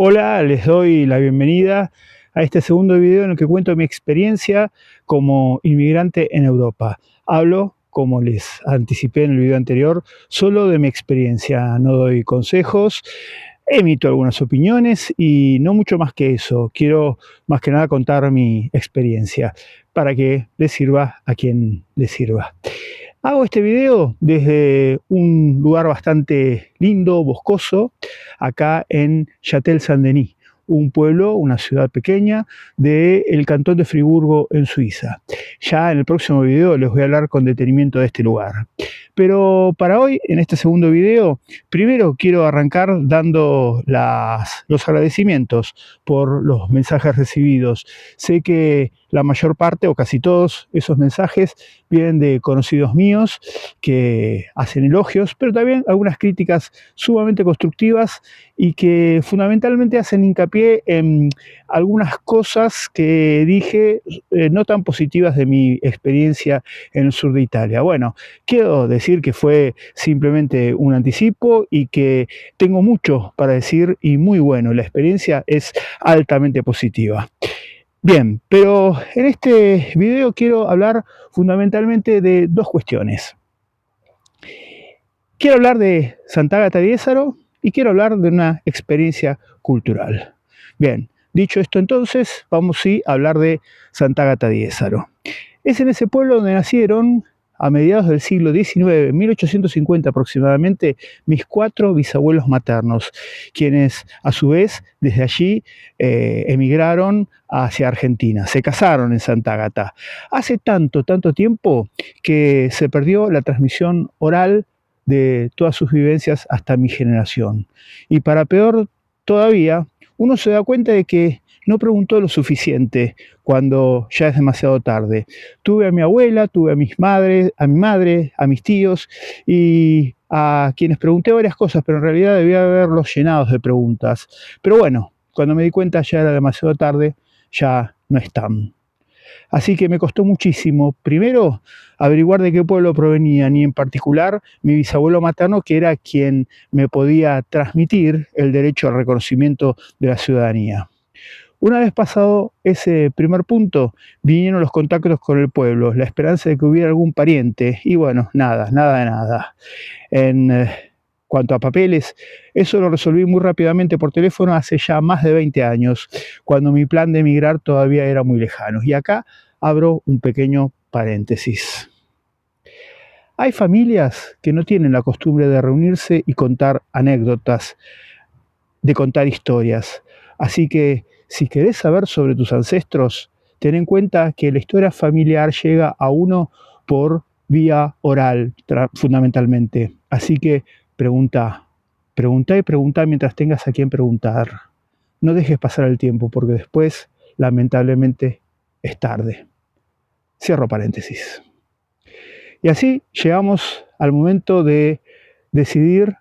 Hola, les doy la bienvenida a este segundo video en el que cuento mi experiencia como inmigrante en Europa. Hablo, como les anticipé en el video anterior, solo de mi experiencia, no doy consejos, emito algunas opiniones y no mucho más que eso. Quiero más que nada contar mi experiencia para que le sirva a quien le sirva. Hago este video desde un lugar bastante lindo, boscoso, acá en Châtel-Saint-Denis, un pueblo, una ciudad pequeña del cantón de Friburgo en Suiza. Ya en el próximo video les voy a hablar con detenimiento de este lugar. Pero para hoy, en este segundo video, primero quiero arrancar dando los agradecimientos por los mensajes recibidos. Sé que la mayor parte o casi todos esos mensajes vienen de conocidos míos que hacen elogios, pero también algunas críticas sumamente constructivas y que fundamentalmente hacen hincapié en algunas cosas que dije no tan positivas de mi experiencia en el sur de Italia. Bueno, quiero decir que fue simplemente un anticipo y que tengo mucho para decir y muy bueno, la experiencia es altamente positiva. Bien, pero en este video quiero hablar fundamentalmente de dos cuestiones. Quiero hablar de Sant'Agata di Essaro y quiero hablar de una experiencia cultural. Bien, dicho esto entonces, vamos sí a hablar de Sant'Agata di Essaro. Es en ese pueblo donde nacieron a mediados del siglo XIX, 1850 aproximadamente, mis 4 bisabuelos maternos, quienes a su vez desde allí emigraron hacia Argentina, se casaron en Sant'Agata. Hace tanto tiempo que se perdió la transmisión oral de todas sus vivencias hasta mi generación. Y para peor todavía, uno se da cuenta de que no preguntó lo suficiente cuando ya es demasiado tarde. Tuve a mi abuela, tuve a mi madre, a mis tíos y a quienes pregunté varias cosas, pero en realidad debía haberlos llenados de preguntas. Pero bueno, cuando me di cuenta ya era demasiado tarde, ya no están. Así que me costó muchísimo, primero, averiguar de qué pueblo provenían y en particular mi bisabuelo materno, que era quien me podía transmitir el derecho al reconocimiento de la ciudadanía. Una vez pasado ese primer punto, vinieron los contactos con el pueblo, la esperanza de que hubiera algún pariente, y bueno, nada. En cuanto a papeles, eso lo resolví muy rápidamente por teléfono hace ya más de 20 años, cuando mi plan de emigrar todavía era muy lejano. Y acá abro un pequeño paréntesis. Hay familias que no tienen la costumbre de reunirse y contar anécdotas, de contar historias. Así que si querés saber sobre tus ancestros, ten en cuenta que la historia familiar llega a uno por vía oral, fundamentalmente. Así que pregunta y pregunta mientras tengas a quien preguntar. No dejes pasar el tiempo porque después, lamentablemente, es tarde. Cierro paréntesis. Y así llegamos al momento de decidir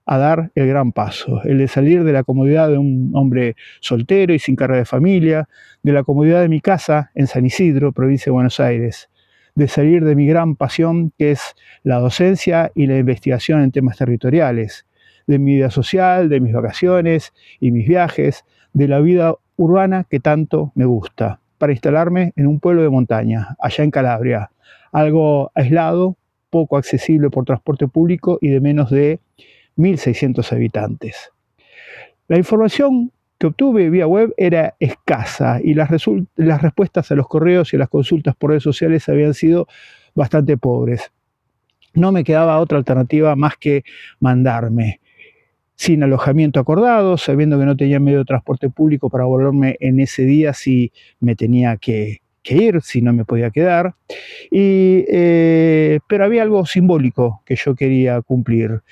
a dar el gran paso, el de salir de la comodidad de un hombre soltero y sin carga de familia, de la comodidad de mi casa en San Isidro, provincia de Buenos Aires, de salir de mi gran pasión que es la docencia y la investigación en temas territoriales, de mi vida social, de mis vacaciones y mis viajes, de la vida urbana que tanto me gusta, para instalarme en un pueblo de montaña, allá en Calabria, algo aislado, poco accesible por transporte público y de menos de 1.600 habitantes. La información que obtuve vía web era escasa y las respuestas a los correos y a las consultas por redes sociales habían sido bastante pobres. No me quedaba otra alternativa más que mandarme, sin alojamiento acordado, sabiendo que no tenía medio de transporte público para volverme en ese día si me tenía que ir, si no me podía quedar. Pero había algo simbólico que yo quería cumplir.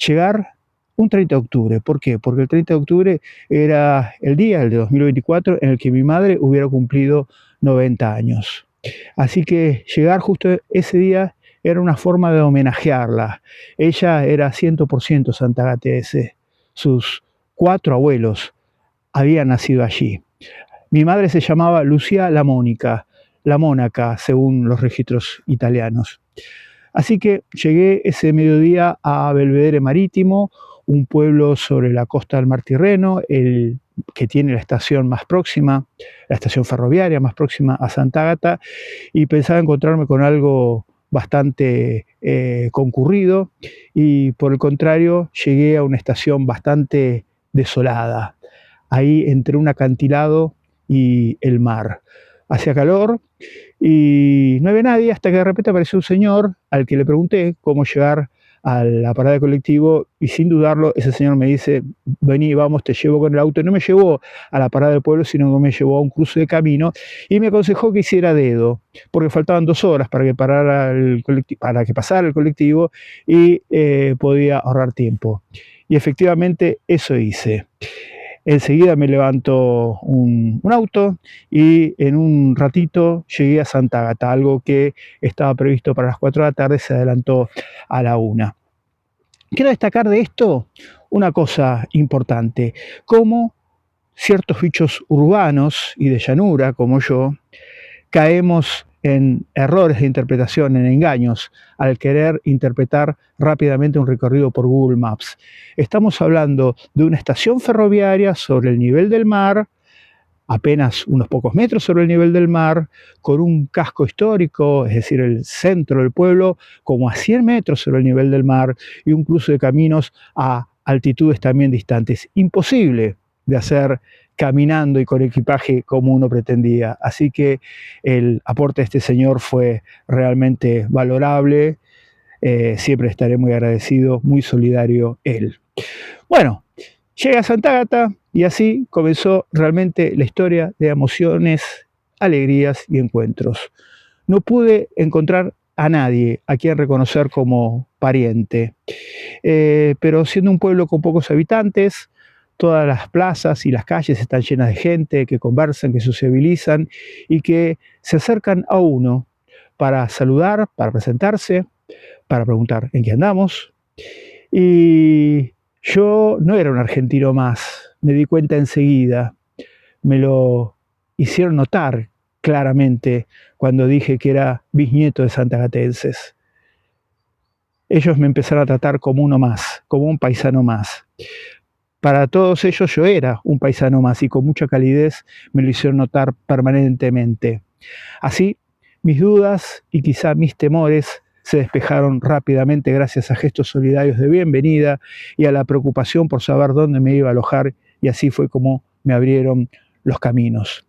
Llegar un 30 de octubre. ¿Por qué? Porque el 30 de octubre era el día, el de 2024, en el que mi madre hubiera cumplido 90 años. Así que llegar justo ese día era una forma de homenajearla. Ella era 100% santagatense. Sus 4 abuelos habían nacido allí. Mi madre se llamaba Lucía la Mónaca, según los registros italianos. Así que llegué ese mediodía a Belvedere Marítimo, un pueblo sobre la costa del Mar Tirreno, el que tiene la estación más próxima, la estación ferroviaria más próxima a Santa Agata, y pensaba encontrarme con algo bastante concurrido, y por el contrario llegué a una estación bastante desolada, ahí entre un acantilado y el mar. Hacía calor y no había nadie hasta que de repente apareció un señor al que le pregunté cómo llegar a la parada de colectivo, y sin dudarlo ese señor me dice: vení, vamos, te llevo con el auto. Y no me llevó a la parada del pueblo, sino que me llevó a un cruce de camino y me aconsejó que hiciera dedo, porque faltaban 2 horas para que, para que pasara el colectivo, y podía ahorrar tiempo. Y efectivamente eso hice. Enseguida me levantó un auto y en un ratito llegué a Santa Agata. Algo que estaba previsto para las 4 de la tarde se adelantó a la 1. Quiero destacar de esto una cosa importante: cómo ciertos bichos urbanos y de llanura, como yo, caemos en errores de interpretación, en engaños, al querer interpretar rápidamente un recorrido por Google Maps. Estamos hablando de una estación ferroviaria sobre el nivel del mar, apenas unos pocos metros sobre el nivel del mar, con un casco histórico, es decir, el centro del pueblo, como a 100 metros sobre el nivel del mar, y un cruce de caminos a altitudes también distantes. Imposible de hacer caminando y con equipaje como uno pretendía. Así que el aporte de este señor fue realmente valorable. Siempre estaré muy agradecido, muy solidario él. Bueno, llega a Santa Agata y así comenzó realmente la historia de emociones, alegrías y encuentros. No pude encontrar a nadie a quien reconocer como pariente, pero siendo un pueblo con pocos habitantes, todas las plazas y las calles están llenas de gente que conversan, que sociabilizan y que se acercan a uno para saludar, para presentarse, para preguntar en qué andamos. Y yo no era un argentino más, me di cuenta enseguida, me lo hicieron notar claramente cuando dije que era bisnieto de santagatenses. Ellos me empezaron a tratar como uno más, como un paisano más. Para todos ellos yo era un paisano más, y con mucha calidez me lo hicieron notar permanentemente. Así, mis dudas y quizá mis temores se despejaron rápidamente gracias a gestos solidarios de bienvenida y a la preocupación por saber dónde me iba a alojar, y así fue como me abrieron los caminos.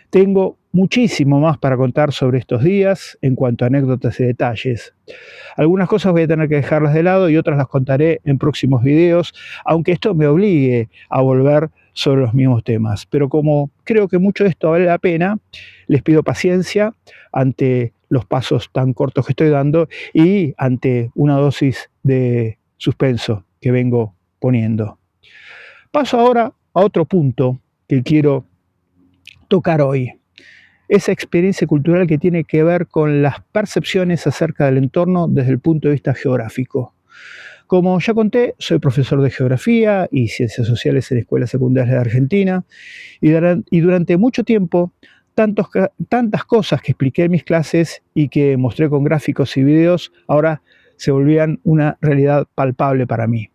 Tengo muchísimo más para contar sobre estos días en cuanto a anécdotas y detalles. Algunas cosas voy a tener que dejarlas de lado y otras las contaré en próximos videos, aunque esto me obligue a volver sobre los mismos temas. Pero como creo que mucho de esto vale la pena, les pido paciencia ante los pasos tan cortos que estoy dando y ante una dosis de suspenso que vengo poniendo. Paso ahora a otro punto que quiero tocar hoy: esa experiencia cultural que tiene que ver con las percepciones acerca del entorno desde el punto de vista geográfico. Como ya conté, soy profesor de geografía y ciencias sociales en escuelas secundarias de Argentina, y durante mucho tiempo tantas cosas que expliqué en mis clases y que mostré con gráficos y videos ahora se volvían una realidad palpable para mí.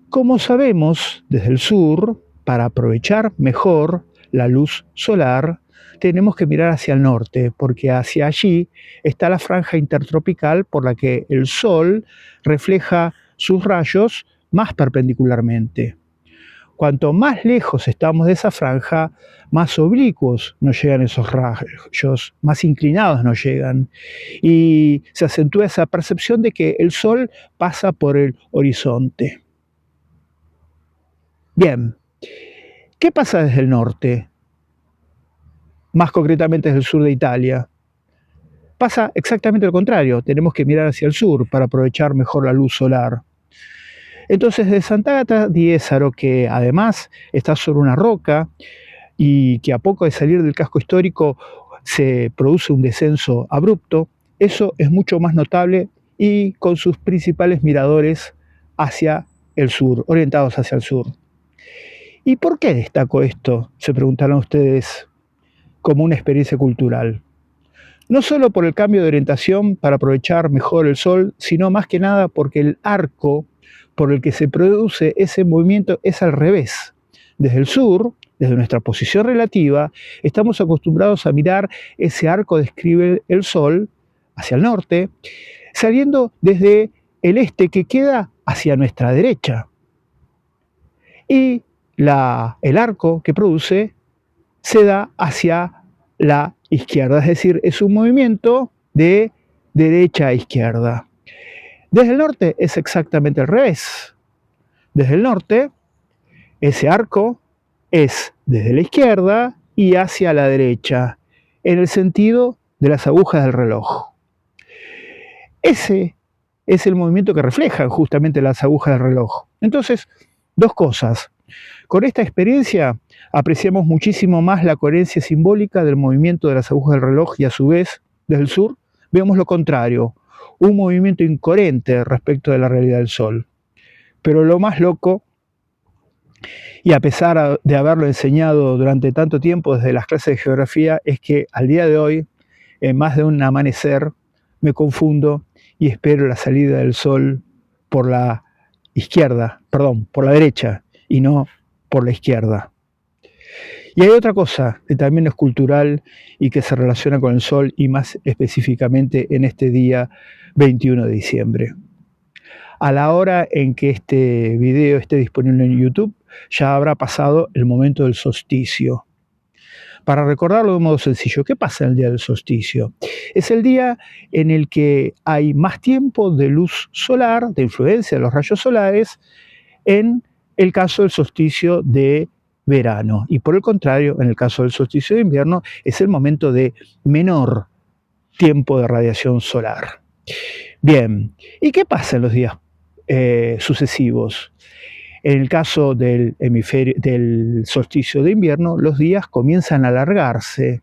Como sabemos, desde el sur, para aprovechar mejor la luz solar, tenemos que mirar hacia el norte, porque hacia allí está la franja intertropical por la que el sol refleja sus rayos más perpendicularmente. Cuanto más lejos estamos de esa franja, más oblicuos nos llegan esos rayos, más inclinados nos llegan, y se acentúa esa percepción de que el sol pasa por el horizonte. Bien, ¿qué pasa desde el norte? Más concretamente desde el sur de Italia. Pasa exactamente lo contrario, tenemos que mirar hacia el sur para aprovechar mejor la luz solar. Entonces, de Santa Agata di Essaro, que además está sobre una roca y que a poco de salir del casco histórico se produce un descenso abrupto, eso es mucho más notable y con sus principales miradores hacia el sur, orientados hacia el sur. ¿Y por qué destaco esto?, se preguntarán ustedes, como una experiencia cultural. No solo por el cambio de orientación para aprovechar mejor el sol, sino más que nada porque el arco por el que se produce ese movimiento es al revés. Desde el sur, desde nuestra posición relativa, estamos acostumbrados a mirar ese arco que describe el Sol hacia el norte, saliendo desde el este que queda hacia nuestra derecha. Y el arco que produce se da hacia la izquierda, es decir, es un movimiento de derecha a izquierda. Desde el norte es exactamente al revés. Desde el norte, ese arco es desde la izquierda y hacia la derecha, en el sentido de las agujas del reloj. Ese es el movimiento que reflejan justamente las agujas del reloj. Entonces, dos cosas. Con esta experiencia apreciamos muchísimo más la coherencia simbólica del movimiento de las agujas del reloj y a su vez, desde el sur, vemos lo contrario, un movimiento incoherente respecto de la realidad del Sol. Pero lo más loco, y a pesar de haberlo enseñado durante tanto tiempo desde las clases de geografía, es que al día de hoy, en más de un amanecer, me confundo y espero la salida del Sol por la por la derecha y no por la izquierda. Y hay otra cosa que también es cultural y que se relaciona con el Sol y más específicamente en este día 21 de diciembre. A la hora en que este video esté disponible en YouTube, ya habrá pasado el momento del solsticio. Para recordarlo de un modo sencillo, ¿qué pasa en el día del solsticio? Es el día en el que hay más tiempo de luz solar, de influencia de los rayos solares, en el caso del solsticio de verano. Y por el contrario, en el caso del solsticio de invierno, es el momento de menor tiempo de radiación solar. Bien, ¿y qué pasa en los días sucesivos? En el caso del solsticio de invierno, los días comienzan a alargarse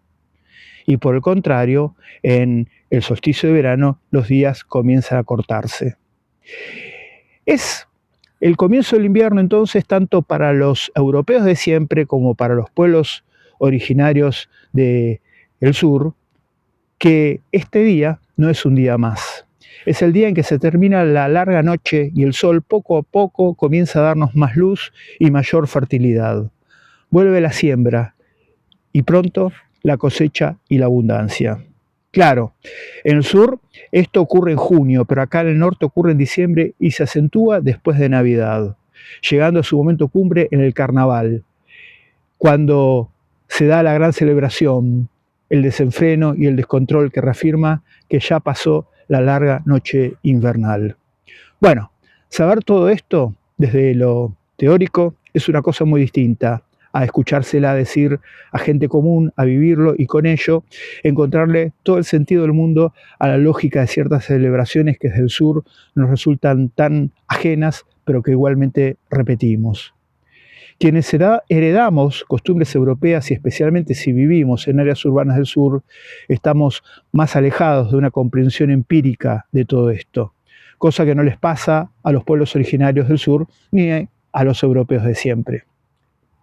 y por el contrario, en el solsticio de verano, los días comienzan a cortarse. Es el comienzo del invierno entonces tanto para los europeos de siempre como para los pueblos originarios del sur, que este día no es un día más. Es el día en que se termina la larga noche y el sol poco a poco comienza a darnos más luz y mayor fertilidad. Vuelve la siembra y pronto la cosecha y la abundancia. Claro, en el sur esto ocurre en junio, pero acá en el norte ocurre en diciembre y se acentúa después de Navidad, llegando a su momento cumbre en el carnaval, cuando se da la gran celebración, el desenfreno y el descontrol que reafirma que ya pasó la larga noche invernal. Bueno, saber todo esto desde lo teórico es una cosa muy distinta a escuchársela decir a gente común, a vivirlo y con ello encontrarle todo el sentido del mundo a la lógica de ciertas celebraciones que desde el sur nos resultan tan ajenas, pero que igualmente repetimos. Quienes heredamos costumbres europeas y especialmente si vivimos en áreas urbanas del sur, estamos más alejados de una comprensión empírica de todo esto, cosa que no les pasa a los pueblos originarios del sur ni a los europeos de siempre.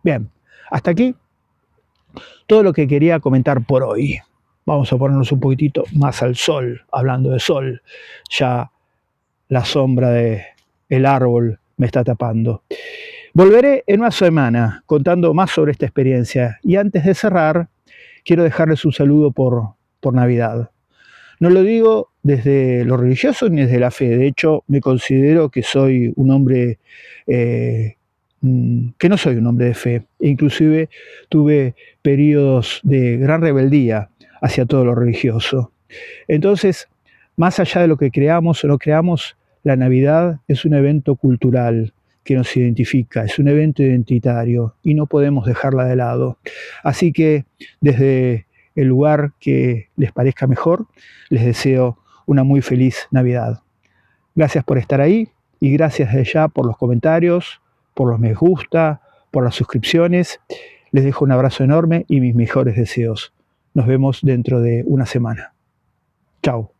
Bien, hasta aquí todo lo que quería comentar por hoy. Vamos a ponernos un poquitito más al sol, hablando de sol. Ya la sombra del árbol me está tapando. Volveré en una semana contando más sobre esta experiencia y antes de cerrar quiero dejarles un saludo por Navidad. No lo digo desde lo religioso ni desde la fe, de hecho me considero que soy un hombre que no soy un hombre de fe, e inclusive tuve periodos de gran rebeldía hacia todo lo religioso. Entonces, más allá de lo que creamos o no creamos, la Navidad es un evento cultural que nos identifica, es un evento identitario y no podemos dejarla de lado. Así que desde el lugar que les parezca mejor, les deseo una muy feliz Navidad. Gracias por estar ahí y gracias desde ya por los comentarios, por los me gusta, por las suscripciones. Les dejo un abrazo enorme y mis mejores deseos. Nos vemos dentro de una semana. Chao.